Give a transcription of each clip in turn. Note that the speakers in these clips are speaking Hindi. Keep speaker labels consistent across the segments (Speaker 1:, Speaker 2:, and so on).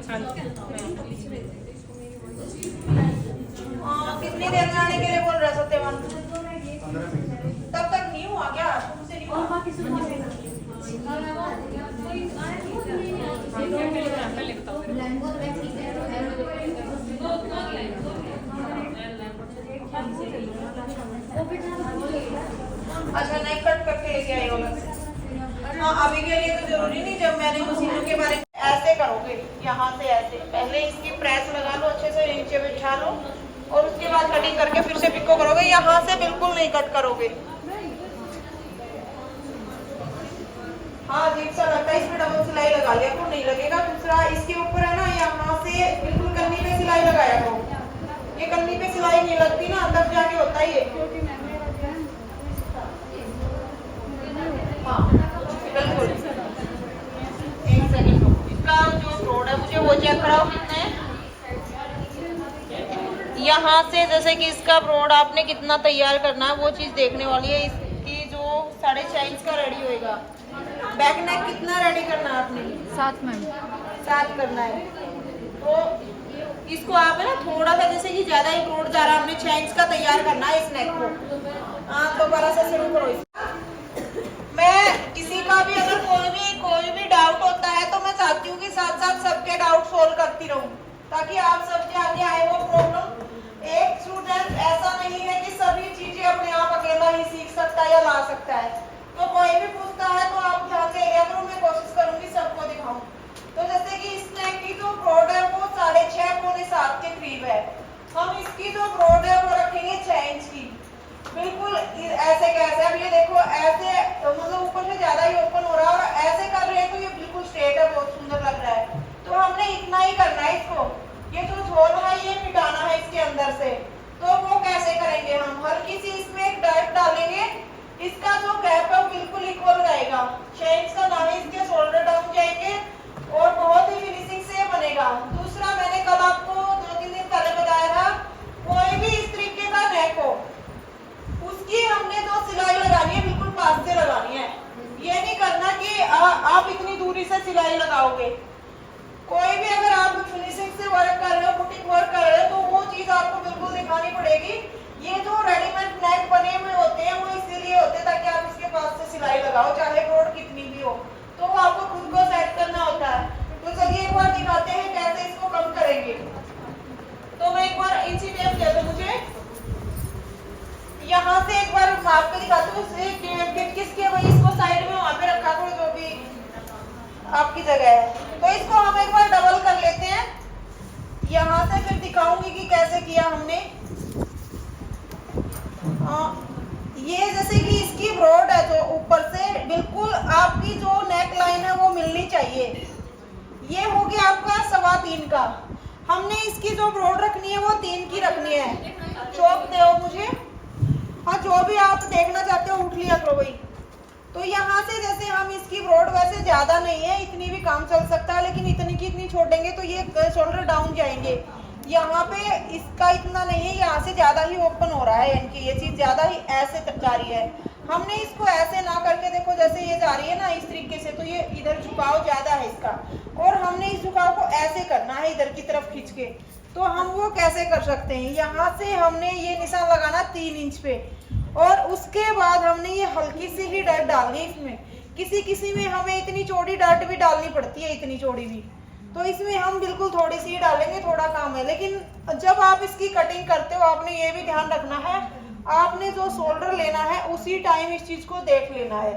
Speaker 1: कितनी देर में आने के लिए बोल रहे सत्यवान? तब तक नहीं हुआ क्या? तुमसे नहीं हुआ? अच्छा नहीं कट करके लेके आई होगा। हाँ अभी के लिए तो जरूरी नहीं। जब मैंने मशीनों के बारे में ऐसे करोगे, यहाँ से ऐसे पहले इसकी प्रेस लगा लो, अच्छे से नीचे बिछा लो और उसके बाद कटिंग करके फिर से पिको करोगे। यहाँ से बिल्कुल नहीं कट करोगे। हाँ अजीब सा लगता है। इसमें डबल सिलाई लगा लिया तो नहीं लगेगा। दूसरा इसके ऊपर है ना, यहाँ से बिल्कुल कन्नी पे सिलाई लगाया करो। ये कन्नी पे सिलाई नहीं लगती ना, तब जाके होता है ये। हाँ बिल्कुल। एक सेकंड, इसका जो फ्रॉड है मुझे वो चेक कराओ कितने। यहाँ से जैसे कि इसका फ्रॉड आपने कितना तैयार करना है वो चीज देखने वाली है। इसकी जो 6.5 इंच का रेडी होएगा। बैक नेक कितना रेडी करना है आपने? 7 करना है। तो इसको आप है ना थोड़ा सा, जैसे कि ज्यादा ही फ्रॉड जा रहा है, आपने 6 इंच का तैयार करना है इस नेक को। हाँ दोबारा से शुरू करो इसका। मैं किसी का भी अगर कोई भी डाउट होता है तो मैं चाहती हूँ कि साथ साथ सबके डाउट सोल्व करती रहूँ, ताकि आप सबके आगे आए वो प्रॉब्लम। एक स्टूडेंट ऐसा नहीं है कि सभी चीजें अपने आप अकेला ही सीख सकता है या ला सकता है। तो कोई भी पूछता है तो आप ध्यान से एरिया करो, मैं कोशिश करूंगी सबको दिखाऊं। तो जैसे कि इस नेक की जो ब्रॉड है वो 6.5 पौने 7 के करीब है। हम इसकी जो ब्रॉड है वो रखेंगे 6 इंच की। बिल्कुल ऐसे कैसे, अब ये देखो ऐसे मतलब ऊपर से ज्यादा ही ओपन हो रहा है और ऐसे कर रहे हैं तो ये बिल्कुल स्ट्रेट है, बहुत सुंदर लग रहा है। तो हमने इतना ही करना है इसको। ये जो झोल है ये मिटाना है इसके अंदर से। तो वो कैसे करेंगे? हम हल्की सी इसमें एक डाइट डालेंगे। इसका जो गैप है बिल्कुल इक्वल रहेगा। 6 इंच का दाने इसके शोल्डर डाउन जाएंगे और बहुत ही फिनिशिंग से बनेगा। दूसरा मैंने कल आपको 2-3 दिन पहले बताया था, कोई भी इस तरीके का नेक हो उसकी हमने जो सिलाई लगानी है बिल्कुल पास से लगानी है। ये नहीं करना कि आप इतनी दूरी से सिलाई लगाओगे। कोई भी अगर आप फिनिशिंग से वर्क कर रहे हो, बुटीक वर्क कर रहे हो, तो वो चीज आपको बिल्कुल दिखानी पड़ेगी। ये जो रेडीमेड नेक बने हुए होते हैं वो इसीलिए होते हैं ताकि आप इसके पास से सिलाई लगाओ, चाहे ब्रॉड कितनी भी हो। तो वो आपको खुद को सेट करना होता है। तो चलिए एक बार दिखाते हैं कैसे इसको कम करेंगे। तो मैं एक बार इंची टेप दे दो मुझे। यहाँ से एक बार माप के दिखाती हूँ किसके, वही इसको साइड में वहां पे रखा करो जो भी आपकी जगह है। तो इसको हम एक बार डबल कर लेते हैं। यहाँ से फिर दिखाऊंगी कि कैसे किया हमने। ये जैसे कि इसकी ब्रॉड है जो ऊपर से बिल्कुल आपकी जो नेक लाइन है वो मिलनी चाहिए। ये हो गया आपका 3.25 का। हमने इसकी जो ब्रॉड रखनी है वो 3 की रखनी है। चौक दो मुझे। हाँ जो भी आप देखना चाहते हो उठ लिया करो भाई। तो यहाँ से जैसे हम इसकी ब्रॉड वैसे ज्यादा नहीं है, इतनी भी काम चल सकता है, लेकिन इतनी की इतनी छोड़ेंगे तो ये शोल्डर डाउन जाएंगे। यहाँ पे इसका इतना नहीं है, यहाँ से ज्यादा ही ओपन हो रहा है, इनकी ये चीज ज्यादा ही ऐसे तक जा रही है। हमने इसको ऐसे ना करके देखो जैसे ये जा रही है ना इस तरीके से, तो ये इधर झुकाव ज्यादा है इसका और हमने इस झुकाव को ऐसे करना है इधर की तरफ खींच के। तो हम वो कैसे कर सकते हैं? यहाँ से हमने ये निशान लगाना 3 इंच पे और उसके बाद हमने ये हल्की सी ही डट डालनी है इसमें। किसी में हमें इतनी चौड़ी डट भी डालनी पड़ती है, इतनी चौड़ी भी। तो इसमें हम बिल्कुल थोड़ी सी डालेंगे, थोड़ा काम है। लेकिन जब आप इसकी कटिंग करते हो आपने ये भी ध्यान रखना है, आपने जो शोल्डर लेना है उसी टाइम इस चीज को देख लेना है।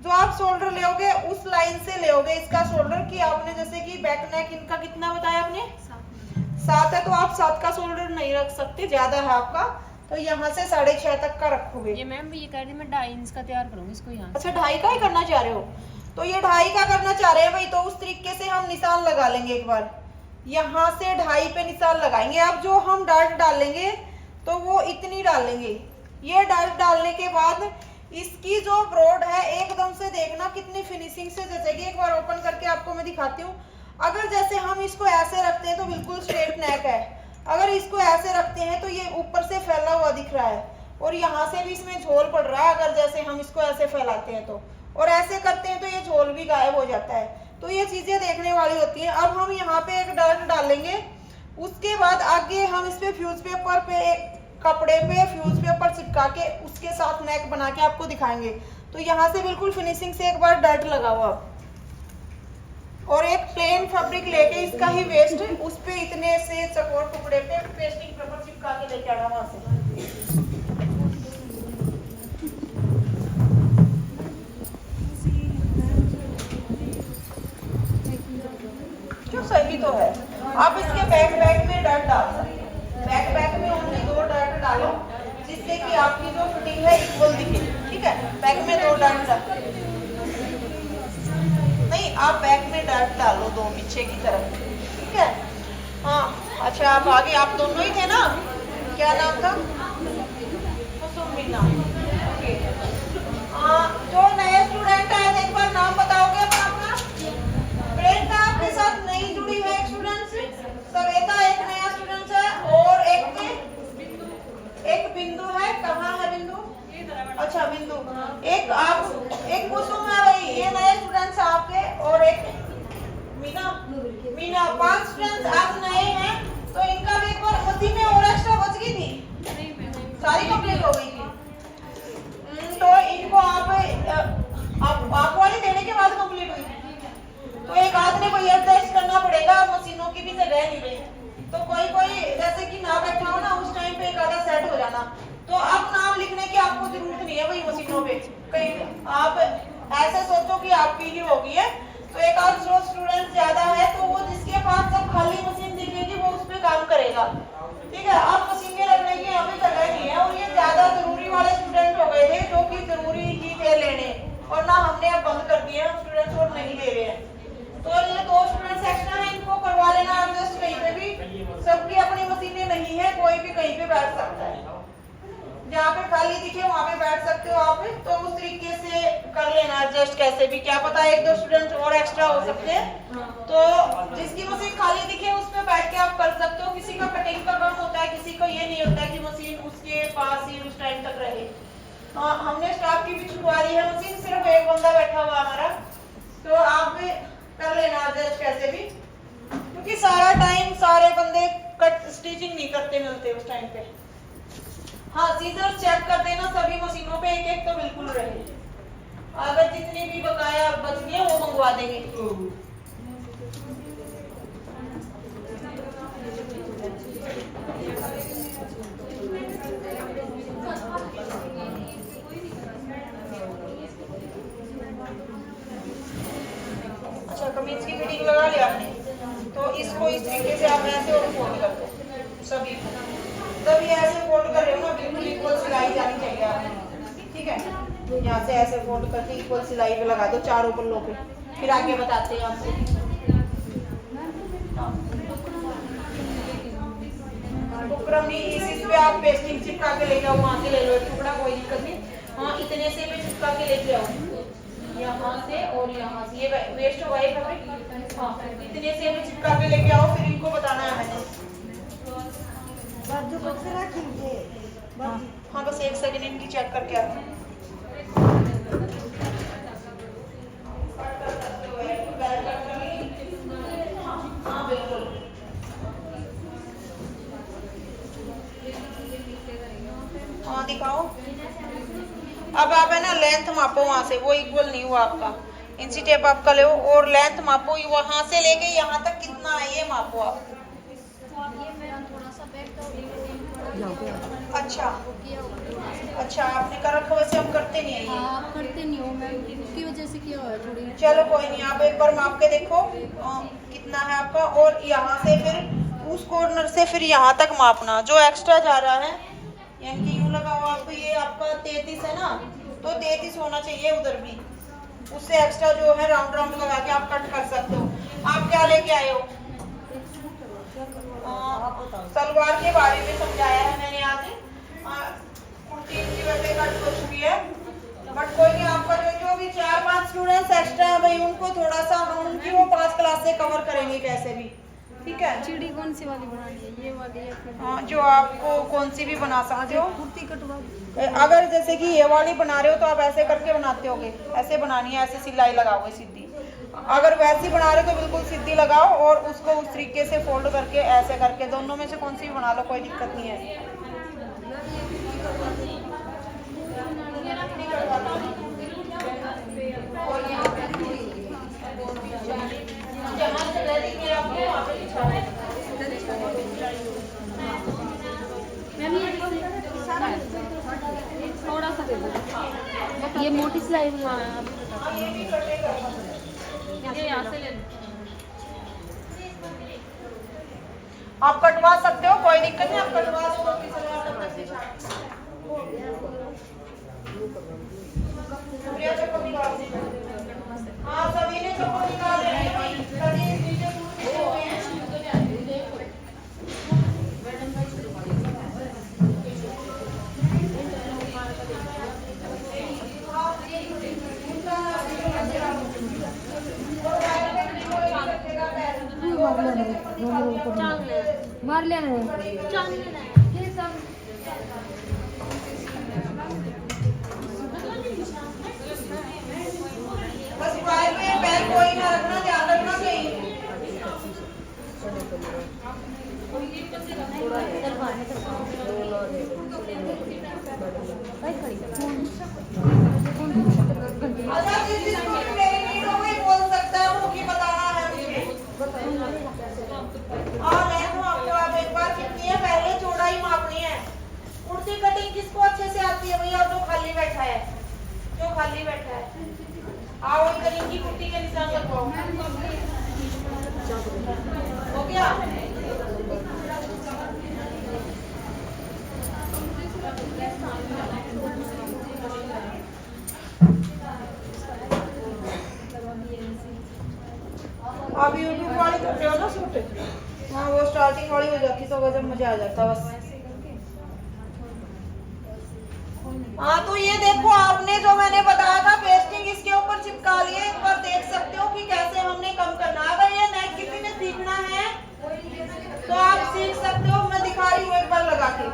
Speaker 1: जो आप शोल्डर लेोगे उस लाइन से लेोगे इसका शोल्डर की आपने जैसे कि बैक नेक इनका कितना बताया आपने? 7 है, तो आप 7 का शोल्डर नहीं रख सकते, ज्यादा है आपका। तो यहाँ से 6.5 तक का रखोगे।
Speaker 2: ये मैम ये कह रही मैं 2.5 इंच का तैयार करूंगी इसको यहाँ।
Speaker 1: अच्छा 2.5 का ही करना चाह रहे हो? तो ये 2.5 का करना चाह रहे हैं भाई, तो उस तरीके से हम निशान लगा लेंगे। एक बार यहाँ से 2.5 पे निशान लगाएंगे। अब जो हम डार्ट डालेंगे तो वो इतनी डालेंगे। ये डार्ट डालने के बाद इसकी जो ब्रॉड है एकदम से देखना कितनी फिनिशिंग से जचेगी। एक बार ओपन करके आपको मैं दिखाती हूँ। अगर जैसे हम इसको ऐसे रखते हैं तो बिल्कुल स्ट्रेट नेक है, अगर इसको ऐसे रखते हैं तो ये ऊपर से फैला हुआ दिख रहा है और यहाँ से भी इसमें झोल पड़ रहा है। अगर जैसे हम इसको ऐसे फैलाते हैं तो, और ऐसे करते हैं तो ये झोल भी गायब हो जाता है। तो ये चीजें देखने वाली होती हैं। अब हम यहाँ पे एक डार्ट डालेंगे। उसके बाद आगे हम इस पे फ्यूज पेपर पे कपड़े पे फ्यूज पेपर चिपका के उसके साथ नेक बना के आपको दिखाएंगे। तो यहाँ से बिल्कुल फिनिशिंग से एक बार डर्ट लगाओ आप, और एक प्लेन फैब्रिक लेके इसका ही वेस्ट उस पे इतने से चकोर टुकड़े पे पेस्टिंग पेपर चिपका के लेके आना वहां से। जो सही तो है। आप इसके बैक में डर्ट डाल सकते हैं। बैक में ओनली 2 डर्ट डालो जिससे कि आपकी जो फिटिंग है इक्वल दिखे। ठीक है, बैक में 2 डर्ट डालो। नहीं, आप बैक में डर्ट डालो 2 पीछे की तरफ। ठीक है, हाँ। अच्छा, आप आगे आप दोनों ही थे ना, क्या नाम था? मीना। जो नए स्टूडेंट आए थे एक बार नाम बताओगे अपना? प्रियंका आपके साथ नई जुड़ी है एक स्टूडेंट, सवेता एक नया स्टूडेंट है, और एक बिंदु है। कहाँ है बिंदु? अच्छा, बिंदु। एक कुसुम है भाई, ये नए स्टूडेंट्स आपके, और एक मीना 5 स्टूडेंट्स आज नए हैं। तो इनका भी एक बार उसी में और एक्स्ट्रा बच गई थी, सारी कंप्लीट हो गई थी। तो इनको आप वाली देने के बाद कंप्लीट हुई थी। तो एक आदमी को एडजस्ट करना पड़ेगा, मशीनों की भी जगह नहीं रही। तो कोई जैसे कि ना बैठा हो ना, उस टाइम पे एक आधा सेट हो जाना। तो अब नाम लिखने की आपको जरूरत नहीं है भाई मशीनों पे। कहीं आप ऐसे सोचो कि आपकी ही होगी है। तो एक आध जो स्टूडेंट ज्यादा है तो वो जिसके पास जब खाली मशीन दिखेगी वो उस पे काम करेगा। ठीक है, अब मशीनें रखने की यहाँ पे जगह नहीं है, और ये ज्यादा जरूरी वाले स्टूडेंट हो गए थे जो कि जरूरी ही थे लेने, और ना हमने अब बंद कर दिए, हम स्टूडेंट्स और नहीं ले रहे हैं। तो ये 2 स्टूडेंट्स एक्स्ट्रा है, इनको करवा लेना एडजस्ट। कहीं पे भी सबकी अपनी मशीनें नहीं है, कोई भी कहीं पे बैठ सकता है। जहाँ पे खाली दिखे वहाँ पे बैठ सकते हो आप। तो उस तरीके से कर लेना एडजस्ट, कैसे भी, क्या पता 1-2 स्टूडेंट और एक्स्ट्रा हो सकते हैं। तो जिसकी मशीन खाली दिखे उस पे बैठ के आप कर सकते हो। किसी का कटिंग का काम होता है, किसी को ये नहीं होता कि मशीन उसके पास ही उस टाइम तक रहे। हमने स्टाफ की भी छुड़वा दी है मशीन, सिर्फ एक बंदा बैठा हुआ हमारा। तो आप कर लेना एडजस्ट कैसे भी, क्योंकि सारा टाइम सारे बंदे कट स्टिचिंग नहीं करते मिलते उस टाइम पे। हाँ, सीजर चेक कर देना सभी मशीनों पे, एक तो बिल्कुल रहे। अगर जितनी भी बकाया बच गए वो मंगवा देंगे। अच्छा, कमीज की फिटिंग लगा लिया आपने, तो इसको इस तरीके से आप ऐसे और फोल्ड कर दो सभी। तब ये ऐसे फोल्ड कर रहे हो ना, बिल्कुल इक्वल सिलाई जानी चाहिए आपने। ठीक है, यहाँ से ऐसे फोल्ड करके इक्वल सिलाई पे लगा दो चारों पल्लों पे। फिर आगे बताते हैं आपसे। बुकरम नहीं, इस पे आप पेस्टिंग चिपका के लेके आओ, वहां से ले लो एक टुकड़ा, कोई दिक्कत नहीं। हाँ, इतने से भी चिपका के लेके आओ, यहाँ से और यहाँ से। ये वेस्ट होगा ये फैब्रिक। हाँ, इतने से भी चिपका के लेके आओ, फिर इनको बताना है मैंने। हाँ, बस 1 सेकंड इनकी चेक करके आते हैं। हाँ, बिल्कुल। हाँ, दिखाओ। अब आप है ना लेंथ मापो वहां से, वो इक्वल नहीं हुआ आपका। इंची टेप आपका लो और लेंथ मापो, वहां से लेके यहाँ तक कितना है ये मापो आप। अच्छा, आपने कर रखा, वैसे हम करते नहीं है ये।
Speaker 2: आप करते नहीं हो मैम, उसकी वजह से क्या हुआ थोड़ी।
Speaker 1: चलो कोई नहीं, आप एक बार माप के देखो कितना है आपका, और यहाँ से फिर उस कॉर्नर से फिर यहाँ तक मापना। जो एक्स्ट्रा जा रहा है, यानी कि यूं लगाओ आप, ये आपका 33 है ना, तो 33 होना चाहिए उधर भी। उससे एक्स्ट्रा जो है राउंड राउंड लगा के आप कट कर सकते हो। आप क्या लेके आए हो? सलवार के बारे में समझाया है मैंने आज। कुर्ती की वजह कट हो चुकी है, बट कोई नहीं, आपका जो भी 4-5 स्टूडेंट्स एक्स्ट्रा है भाई, उनको थोड़ा सा हम उनकी वो 5 क्लास से कवर करेंगे कैसे भी। ठीक है,
Speaker 2: चिड़ी कौन सी वाली बनानी है, ये वाली या फिर?
Speaker 1: हाँ, जो आपको कौन सी भी बना सकते हो।
Speaker 2: कुर्ती कटवा।
Speaker 1: अगर जैसे कि ये वाली बना रहे हो तो आप ऐसे करके बनाते होगे, ऐसे बनानी है, ऐसे सिलाई लगाओगे सीधी। अगर वैसी बना रहे तो बिल्कुल सीधी लगाओ और उसको उस तरीके से फोल्ड करके ऐसे करके दोनों में से कौन सी भी बना लो, कोई दिक्कत नहीं है।
Speaker 2: थोड़ा सा दे दो। ये मोटी सिलाई भी ये यहाँ से ले लो।
Speaker 1: आप कटवा सकते हो, कोई दिक्कत नहीं, आप कटवा सकते हो। हाँ सभी ने चप्पल निकाल
Speaker 2: मार लेना
Speaker 1: बस पैर में पैर कोई ना रखना, ध्यान रखना चाहिए। अच्छा जिसको भी मेरी नीड हो गई बोल सकता है, वो की बताना है मुझे। और देखो आपको आप एक बार कितनी है, पहले चौड़ाई मापनी है। कुर्ती कटिंग किसको अच्छे से आती है भैया? जो खाली बैठा है, जो खाली बैठा है। आओ इधर इनकी कुर्ती के निशान लगवाओ। हो गया? आप यूट्यूब वाली करते हो ना सूट? हाँ वो स्टार्टिंग वाली हो जाती तो वजन मजा आ जाता बस। हाँ तो ये देखो आपने जो मैंने बताया था पेस्टिंग इसके ऊपर चिपका लिए, एक बार देख सकते हो कि कैसे हमने कम करना है। अगर ये नेक किसी ने सीखना है तो आप सीख सकते हो, मैं दिखा रही हूँ एक बार लगा के।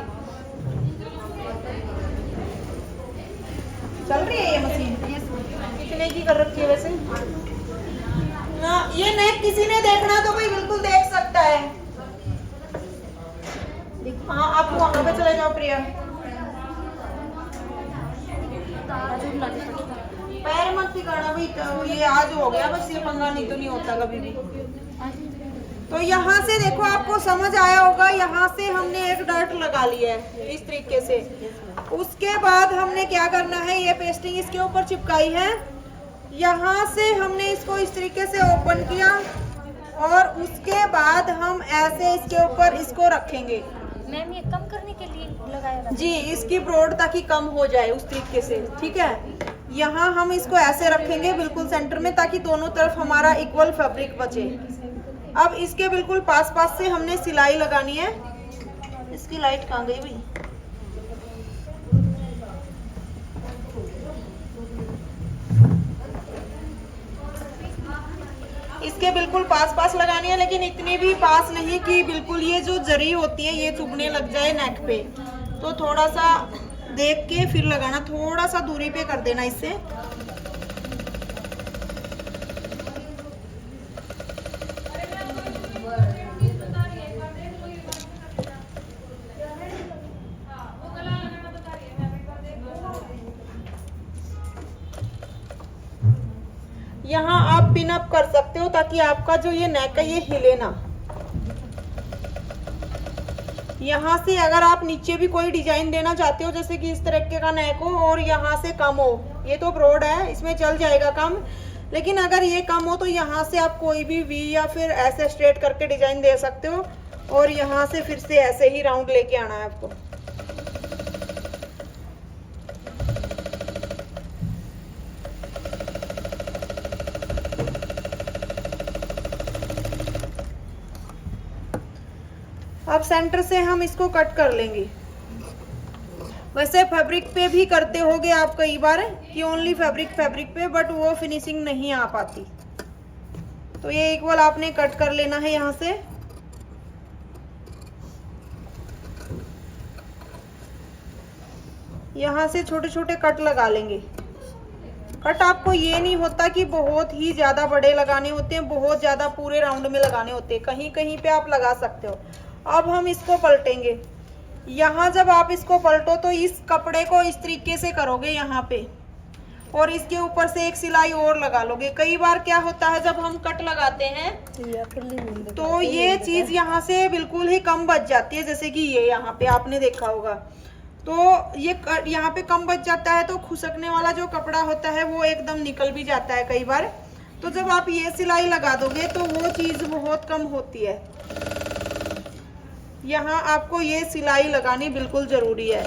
Speaker 1: चल रही है ये मशीन? कितने की कर रखी है वैसे? ना ये नेक किसी ने देखना तो भाई बिल्कुल देख सकता है। हाँ आप वहां पे चले जाओ प्रिया। पैर मत टिकाना भाई, तो ये आज हो गया बस, ये पंगा नहीं तो नहीं होता कभी भी। तो यहाँ से देखो आपको समझ आया होगा, यहाँ से हमने एक डॉट लगा लिया है इस तरीके से। उसके बाद हमने क्या करना है, ये पेस्टिंग इसके ऊपर चिपकाई है, यहाँ से हमने इसको इस तरीके से ओपन किया और उसके बाद हम ऐसे इसके ऊपर इसको रखेंगे।
Speaker 2: मैम ये कम करने के लिए लगाया
Speaker 1: जी, इसकी ब्रॉड ताकि कम हो जाए उस तरीके से, ठीक है। यहाँ हम इसको ऐसे रखेंगे बिल्कुल सेंटर में ताकि दोनों तरफ हमारा इक्वल फैब्रिक बचे। अब इसके बिल्कुल पास पास से हमने सिलाई लगानी है। इसकी लाइट कहाँ गई भाई? इसके बिल्कुल पास पास लगानी है, लेकिन इतनी भी पास नहीं कि बिल्कुल ये जो जरी होती है ये चुभने लग जाए नेक पे। तो थोड़ा सा देख के फिर लगाना, थोड़ा सा दूरी पे कर देना इससे। यहाँ आप पिन अप कर सकते हो ताकि आपका जो ये नेक है ये हिले ना। यहाँ से अगर आप नीचे भी कोई डिजाइन देना चाहते हो, जैसे कि इस तरीके का नेक हो और यहाँ से कम हो, ये तो ब्रॉड है इसमें चल जाएगा कम, लेकिन अगर ये कम हो तो यहाँ से आप कोई भी वी या फिर ऐसे स्ट्रेट करके डिजाइन दे सकते हो और यहाँ से फिर से ऐसे ही राउंड लेके आना है आपको। अब सेंटर से हम इसको कट कर लेंगे। वैसे फैब्रिक पे भी करते होगे आप कई बार कि ओनली फैब्रिक पे, बट वो फिनिशिंग नहीं आ पाती। तो ये इक्वल आपने कट कर लेना है। यहाँ से छोटे छोटे कट लगा लेंगे। कट आपको ये नहीं होता कि बहुत ही ज़्यादा बड़े लगाने होते हैं, बहुत ज़्यादा पूरे राउंड में लगाने होते हैं, कहीं कहीं पे आप लगा सकते हो। अब हम इसको पलटेंगे। यहाँ जब आप इसको पलटो तो इस कपड़े को इस तरीके से करोगे यहाँ पे, और इसके ऊपर से एक सिलाई और लगा लोगे। कई बार क्या होता है जब हम कट लगाते हैं तो ये चीज़ यहाँ से बिल्कुल ही कम बच जाती है, जैसे कि ये यहाँ पे आपने देखा होगा, तो ये यहाँ पे कम बच जाता है, तो खुसकने वाला जो कपड़ा होता है वो एकदम निकल भी जाता है कई बार। तो जब आप ये सिलाई लगा दोगे तो वो चीज़ बहुत कम होती है। यहाँ आपको ये सिलाई लगानी बिल्कुल ज़रूरी है।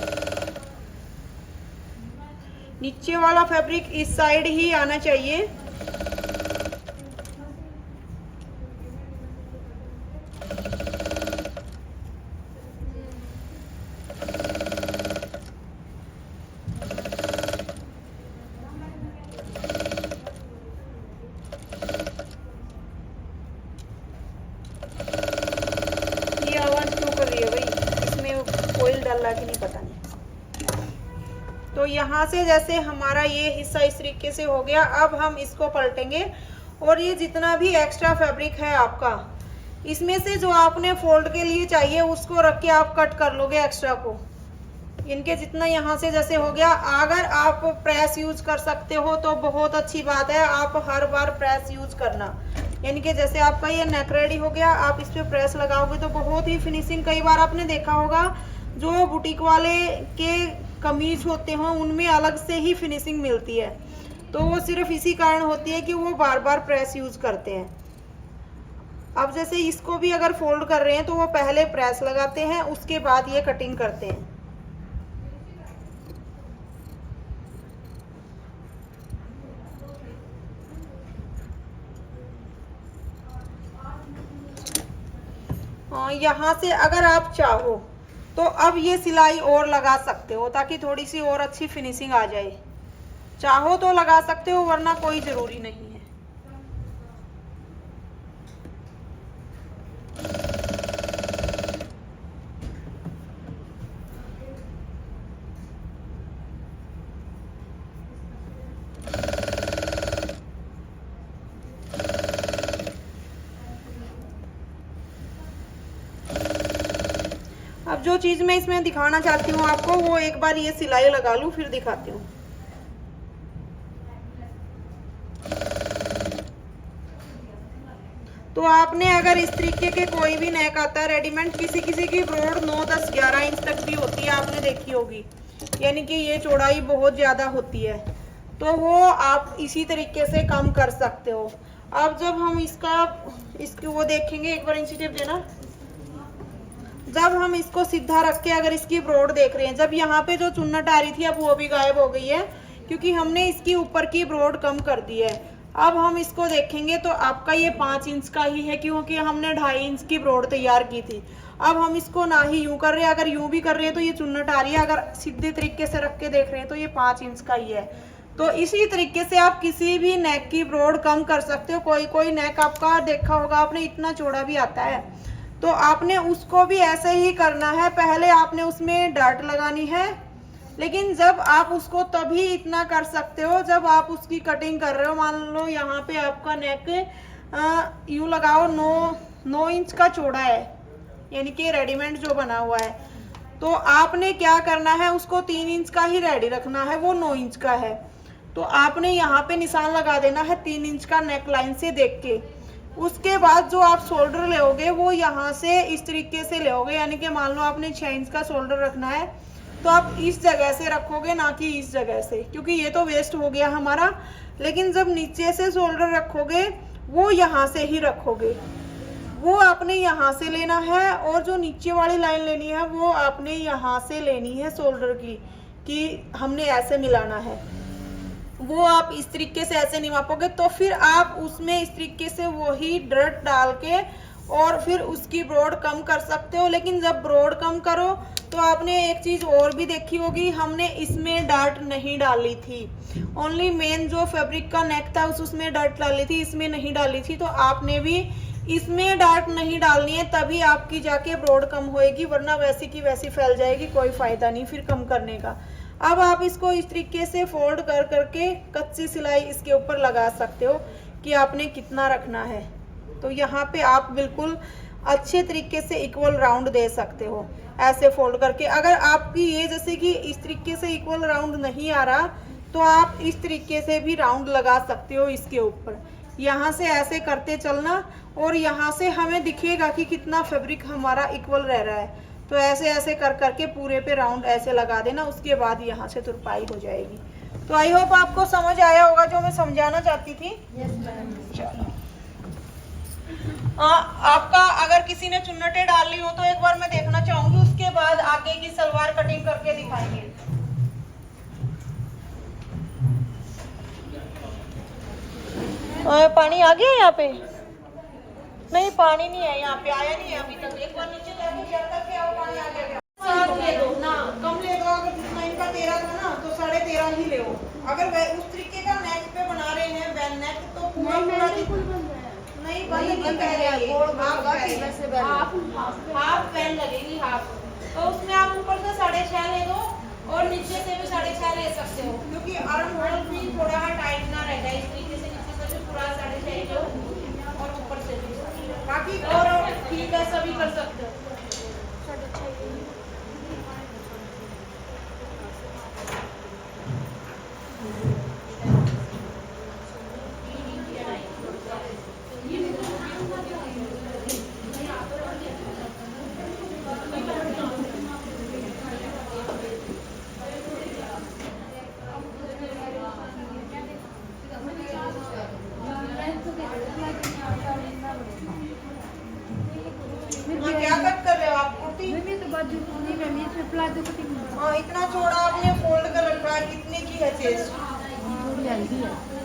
Speaker 1: नीचे वाला फैब्रिक इस साइड ही आना चाहिए। ये आवाज़ क्यों कर रही है भाई, इसमें ऑयल डाल रहा कि नहीं पता नहीं। तो यहाँ से जैसे हमारा ये हिस्सा इस तरीके से हो गया। अब हम इसको पलटेंगे और ये जितना भी एक्स्ट्रा फैब्रिक है आपका, इसमें से जो आपने फोल्ड के लिए चाहिए उसको रख के आप कट कर लोगे एक्स्ट्रा को। इनके जितना यहाँ से जैसे हो गया, अगर आप प्रेस यूज कर सकते हो तो बहुत अच्छी बात है, आप हर बार प्रेस यूज करना। यानी कि जैसे आपका ये नेक रेडी हो गया, आप इस पे प्रेस लगाओगे तो बहुत ही फिनिशिंग। कई बार आपने देखा होगा जो बुटीक वाले के कमीज होते हैं उनमें अलग से ही फिनिशिंग मिलती है, तो वो सिर्फ इसी कारण होती है कि वो बार बार प्रेस यूज करते हैं। अब जैसे इसको भी अगर फोल्ड कर रहे हैं तो वो पहले प्रेस लगाते हैं, उसके बाद ये कटिंग करते हैं। यहाँ से अगर आप चाहो तो अब ये सिलाई और लगा सकते हो ताकि थोड़ी सी और अच्छी फिनिशिंग आ जाए। चाहो तो लगा सकते हो, वरना कोई ज़रूरी नहीं है। अब जो चीज़ मैं इसमें दिखाना चाहती हूँ आपको, वो एक बार ये सिलाई लगा लूँ फिर दिखाती हूँ। तो आपने अगर इस तरीके के कोई भी नेक आता है रेडीमेड, किसी किसी की ब्रॉड 9, 10, 11 इंच तक भी होती है, आपने देखी होगी, यानी कि ये चौड़ाई बहुत ज़्यादा होती है, तो वो आप इसी तरीके से कम कर सकते हो। अब जब हम इसकी वो देखेंगे, एक बार इंची टेप देना। जब हम इसको सीधा रख के अगर इसकी ब्रॉड देख रहे हैं, जब यहाँ पे जो चुन्नट आ रही थी अब वो भी गायब हो गई है, क्योंकि हमने इसकी ऊपर की ब्रॉड कम कर दी है। अब हम इसको देखेंगे तो आपका ये 5 इंच का ही है, क्योंकि हमने 2.5 इंच की ब्रॉड तैयार की थी। अब हम इसको ना ही यूं कर रहे हैं, अगर यूं भी कर रहे हैं तो ये चुन्नट आ रही है, अगर सीधे तरीके से रख के देख रहे हैं तो ये 5 इंच का ही है। तो इसी तरीके से आप किसी भी नेक की ब्रॉड कम कर सकते हो। कोई कोई नेक आपका देखा होगा आपने इतना चौड़ा भी आता है, तो आपने उसको भी ऐसे ही करना है। पहले आपने उसमें डार्ट लगानी है, लेकिन जब आप उसको तभी इतना कर सकते हो जब आप उसकी कटिंग कर रहे हो। मान लो यहाँ पे आपका नेक यूं लगाओ 9 इंच का चौड़ा है, यानी कि रेडीमेड जो बना हुआ है, तो आपने क्या करना है, उसको 3 इंच का ही रेडी रखना है, वो 9 इंच का है, तो आपने यहाँ पे निशान लगा देना है 3 इंच का नेक लाइन से देख के। उसके बाद जो आप शोल्डर लेओगे वो यहाँ से इस तरीके से लेओगे, यानी कि मान लो आपने 6 इंच का शोल्डर रखना है तो आप इस जगह से रखोगे, ना कि इस जगह से, क्योंकि ये तो वेस्ट हो गया हमारा। लेकिन जब नीचे से शोल्डर रखोगे वो यहाँ से ही रखोगे, वो आपने यहाँ से लेना है, और जो नीचे वाली लाइन लेनी है वो आपने यहाँ से लेनी है शोल्डर की, कि हमने ऐसे मिलाना है। वो आप इस तरीके से ऐसे नहीं मापोगे, तो फिर आप उसमें इस तरीके से वही डर्ट डाल के और फिर उसकी ब्रॉड कम कर सकते हो। लेकिन जब ब्रॉड कम करो तो आपने एक चीज़ और भी देखी होगी, हमने इसमें डार्ट नहीं डाली थी, ओनली मेन जो फैब्रिक का नेक था उसमें डार्ट डाली थी, इसमें नहीं डाली थी। तो आपने भी इसमें डार्ट नहीं डालनी है, तभी आपकी जाके ब्रॉड कम होएगी, वरना वैसी की वैसी फैल जाएगी, कोई फ़ायदा नहीं फिर कम करने का। अब आप इसको इस तरीके से फोल्ड कर करके कच्ची सिलाई इसके ऊपर लगा सकते हो कि आपने कितना रखना है। तो यहाँ पे आप बिल्कुल अच्छे तरीके से इक्वल राउंड दे सकते हो ऐसे फोल्ड करके। अगर आपकी ये जैसे कि इस तरीके से इक्वल राउंड नहीं आ रहा तो आप इस तरीके से भी राउंड लगा सकते हो इसके ऊपर। यहाँ से ऐसे करते चलना और यहाँ से हमें दिखेगा कि कितना फैब्रिक हमारा इक्वल रह रहा है। तो ऐसे ऐसे कर करके पूरे पे राउंड ऐसे लगा देना, उसके बाद यहाँ से तुरपाई हो जाएगी। तो आई होप आपको समझ आया होगा जो मैं समझाना चाहती थी। चलो आपका अगर किसी ने चुन्नटें डाल ली हो तो एक बार मैं देखना चाहूंगी, उसके बाद आगे की सलवार कटिंग करके दिखाएंगे। पानी आ गया यहाँ पे? नहीं पानी नहीं है यहाँ पे, आया नहीं है अभी तक। एक बार नीचे जाके चेक करके आओ पानी आ गया। साथ ले दो ना, कम ले दो। अगर जितना इनका 13 था ना तो 13.5 ही ले। अगर उस तरीके का नेक पे बना रहे हैं बैन नेक तो पूरा नहीं बंद कह रहे हैं, हाफ पैन लगेगी हाफ। तो उसमें आप ऊपर से 6.5 ले दो और नीचे से भी 6.5 ले सकते हो, क्योंकि आर्म होल भी थोड़ा टाइट ना रहेगा। इस तरीके से नीचे से भी पूरा 6.5 लो और ऊपर से भी बाकी और ठीक है, सभी कर सकते हो। क्या कट कर रहे हो आप? कुर्ती हाँ, इतना छोड़ा आपने फोल्ड कर रखा है। कितने की है चेस्ट?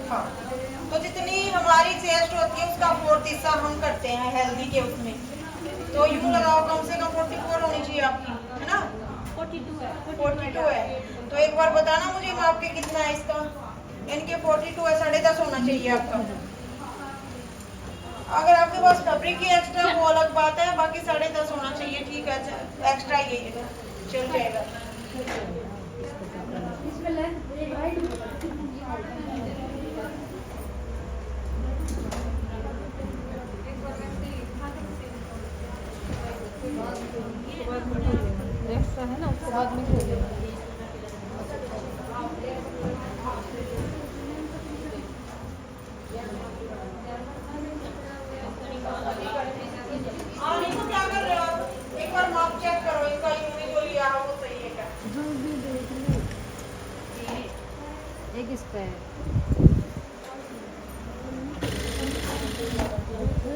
Speaker 1: हाँ, तो जितनी हमारी चेस्ट होती है उसका 4th हिस्सा हम करते हैं हेल्दी के उसमें। तो यूं लगाओ, कम से कम 44 होनी चाहिए आपकी, है ना? 42 है। तो एक बार बताना मुझे माप के कितना है इसका। इनके 42 है, 10.5 होना चाहिए आपका। अगर आपके पास फैब्रिक की एक्स्ट्रा वो अलग बात है, बाकी 10.5 होना चाहिए। ठीक है, एक्स्ट्रा ये चल जाएगा।
Speaker 2: एक्स्ट्रा है ना, उसके बाद में हो जाएगा।
Speaker 1: क्या कर रहे हो? एक बार माप चेक करो इसका, यूं जो लिया है वो सही है क्या?
Speaker 2: एक इस पे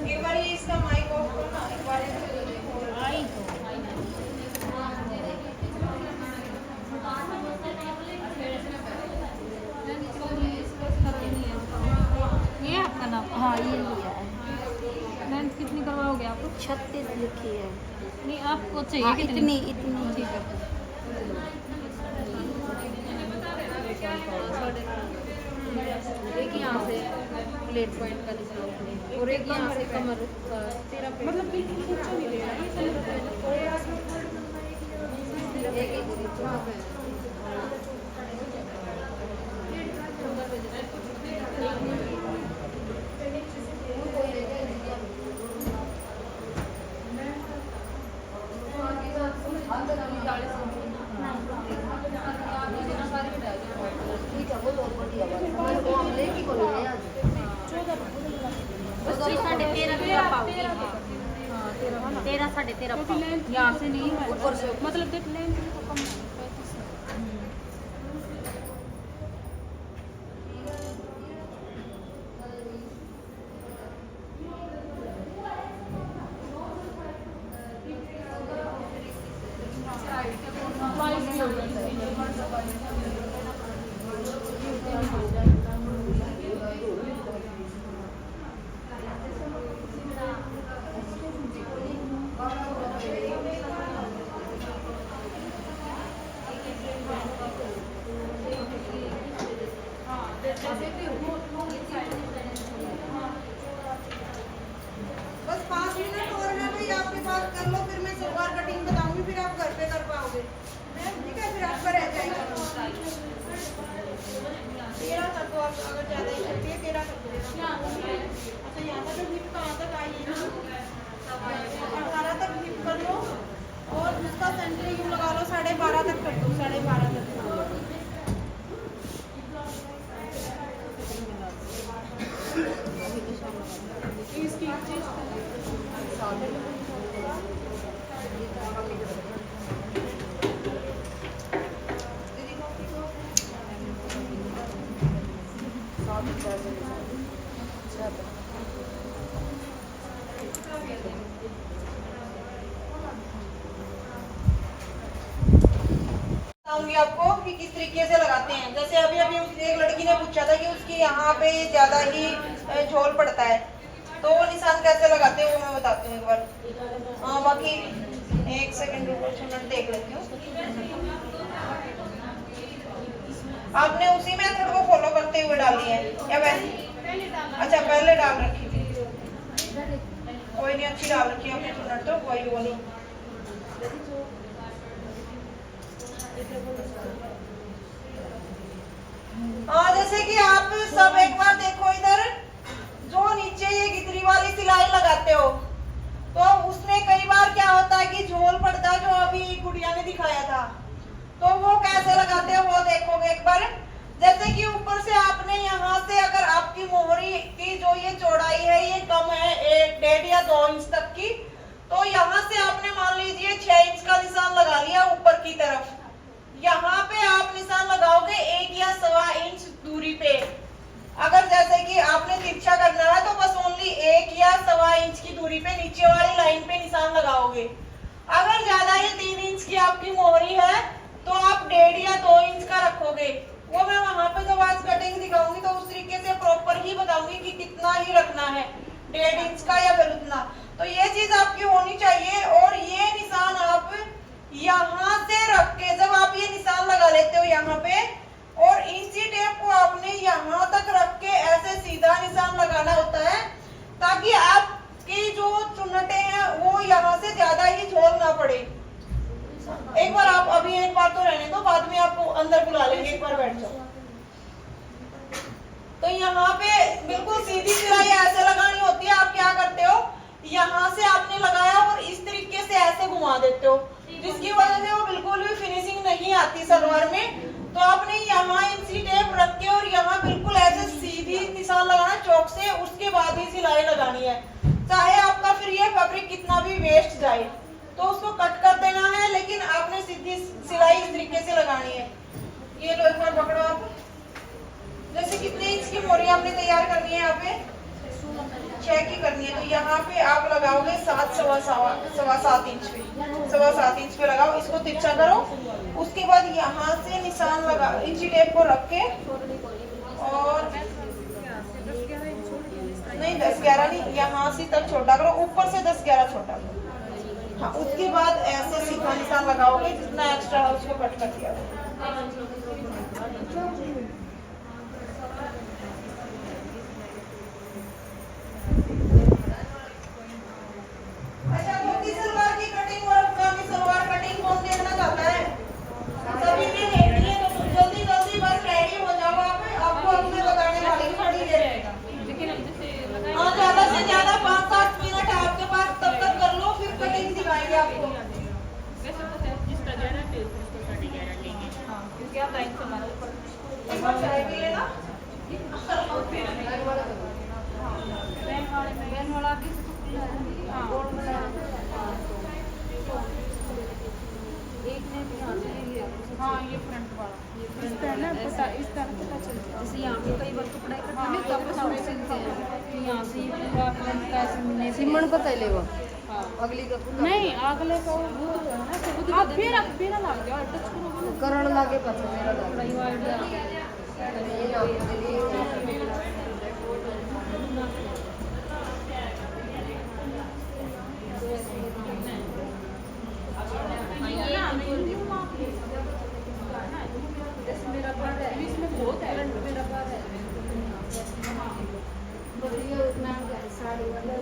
Speaker 1: एक बार ये इसका माइक ऑफ करो ना, एक बार
Speaker 2: ये आपका नाम? हाँ, ये लिया है। लेंथ कितनी करवाओगे आप?
Speaker 3: 36 लिखी है।
Speaker 2: नहीं, आपको चाहिए
Speaker 3: हाँ,
Speaker 2: कितनी?
Speaker 3: इतनी
Speaker 2: ठीक है। एक यहाँ से प्लेट पॉइंट का निशान और एक यहाँ से कमर का 13 पे, मतलब बिल्कुल ऊंचा नहीं ले रहा है।
Speaker 3: तेरह 13.5
Speaker 2: यहाँ से नहीं है, ऊपर से मतलब देख लेंथ तो कम है।
Speaker 1: बस 5 मिनट और है भाई आपके पास, कर लो फिर मैं सलवार कटिंग बताऊंगी, फिर आप घर पे कर पाओगे। मैं ठीक है, फिर आपका रह जाएगा 13 कर दो आप, अगर ज्यादा ही करती है 13 कर दो। अच्छा यहाँ पर हिप कहाँ तक आई है ना, 18 तक हिप कर लो और उसका सेंटर यूं लगा लो, 12.5 तक कर दो, 12.5 तक। बताऊंगी आपको कि किस तरीके से लगाते हैं। जैसे अभी अभी एक लड़की ने पूछा था कि उसकी यहाँ पे ज्यादा ही झोल पड़ता है, तो वो निशान कैसे लगाते हैं वो मैं बताती हूँ एक बार। बाकी एक सेकंड रुको, देख लेती हूँ। आपने उसी मेथड को फॉलो करते हुए डाली है या वैसे? अच्छा पहले डाल रखी थी, कोई नहीं, अच्छी डाल रखी है आपने चुनट, तो कोई वो नहीं। जैसे कि आप सब एक बार देखो इधर, जो नीचे ये गिदरी वाली सिलाई लगाते हो, तो उसमें कई बार क्या होता है कि झोल पड़ता है, जो अभी गुड़िया ने दिखाया था, तो वो कैसे लगाते हो वो देखोगे एक बार। जैसे कि ऊपर से आपने यहाँ से, अगर आपकी मोहरी की जो ये चौड़ाई है ये कम है 1.5 या 2 इंच तक की, तो यहाँ से आपने मान लीजिए 6 इंच का निशान लगा लिया ऊपर की तरफ। यहाँ पे आप निशान लगाओगे 1 या 1.25 इंच दूरी पे। अगर जैसे कि आपने तिरछा करना है तो बस ओनली 1 या 1.25 इंच की दूरी पे नीचे वाली लाइन पे निशान लगाओगे। अगर ज्यादा ही 3 इंच की आपकी मोहरी है तो आप 1.5 या 2 इंच का रखोगे। वो मैं वहां पे जब आज कटिंग दिखाऊंगी तो उस तरीके से प्रॉपर ही बताऊंगी कि कितना ही रखना है, 1.5 इंच का या फिर उतना। तो ये चीज आपकी होनी चाहिए। और ये निशान आप यहाँ से रख के, जब आप ये निशान लगा लेते हो यहाँ पे, और इंची टेप को आपने यहाँ तक रख के ऐसे सीधा निशान लगाना होता है, ताकि आपकी जो चुन्नटे हैं वो यहाँ से ज्यादा ही झोल ना पड़े। एक बार आप अभी एक बार तो रहने दो, बाद में आपको अंदर बुला लेंगे, एक बार बैठ जाओ। तो यहाँ पे बिल्कुल सीधी सिलाई ऐसे लगानी होती है। आप क्या करते हो, यहाँ से आपने लगाया और इस तरीके से ऐसे घुमा देते हो, जिसकी वजह से वो बिल्कुल भी फिनिशिंग नहीं आती सलवार में। तो आपने यहाँ इंची टेप रख के और यहाँ बिल्कुल ऐसे सीधी निशान लगाना चौक से, उसके बाद ही सिलाई लगानी है। चाहे आपका फिर ये फैब्रिक कितना भी वेस्ट जाए तो उसको कट कर देना है, लेकिन आपने सीधी सिलाई इस तरीके से लगानी है। ये लो एक बार पकड़ो आप। जैसे कितने इंच की मोरी आपने तैयार करनी है, यहाँ पे 6 की करनी है, तो यहाँ पे आप लगाओगे 7.7 इंच पे, 7.7 इंच पे लगाओ। इसको तिरछा करो, उसके बाद यहाँ से निशान लगा, इंची टेप को रख के, और नहीं 10-11 नहीं, यहाँ से तक छोटा करो, ऊपर से 10-11 छोटा करो। हाँ, उसके बाद ऐसे सीधा निशान लगाओगे, जितना एक्स्ट्रा है उसको कट कर दिया। अच्छा, धोती सलवार की कटिंग और अफगानी सलवार कटिंग कौन देखना चाहता है? सभी ने देखनी है, तो जल्दी जल्दी बस रेडी हो जाओ। आपको अपने बताने वाली खड़ी रहेगा। हाँ, ज्यादा से ज्यादा 5-7 मिनट है आपके पास, तब तक कर लो, फिर कटिंग दिखाएंगे आपको। क्या टाइम से हमारा ऊपर एक बार चाय पी लेना।
Speaker 2: बहन वाला भी खुला है। एक ने भी यहाँ से ले लिया।
Speaker 3: हाँ, ये फ्रंट वाला
Speaker 2: इस तरह ना पता, इस तरह पता चलता है। जैसे यहाँ पे कई बार कपड़ा इकट्ठा नहीं तब सूट सिलते हैं, तो यहाँ से ये पूरा फ्रंट का सिलने
Speaker 3: सिमण को तैले वो
Speaker 2: हाँ
Speaker 3: अगली का
Speaker 2: नहीं अगले को वो तो है ना, तो आप फिर लग जाओ, टच करो
Speaker 3: करण लागे पता मेरा
Speaker 2: थोड़ा ही वाइड मेरा पर है, इसमें बहुत है, मेरा पर है
Speaker 3: उतना साड़ी वाला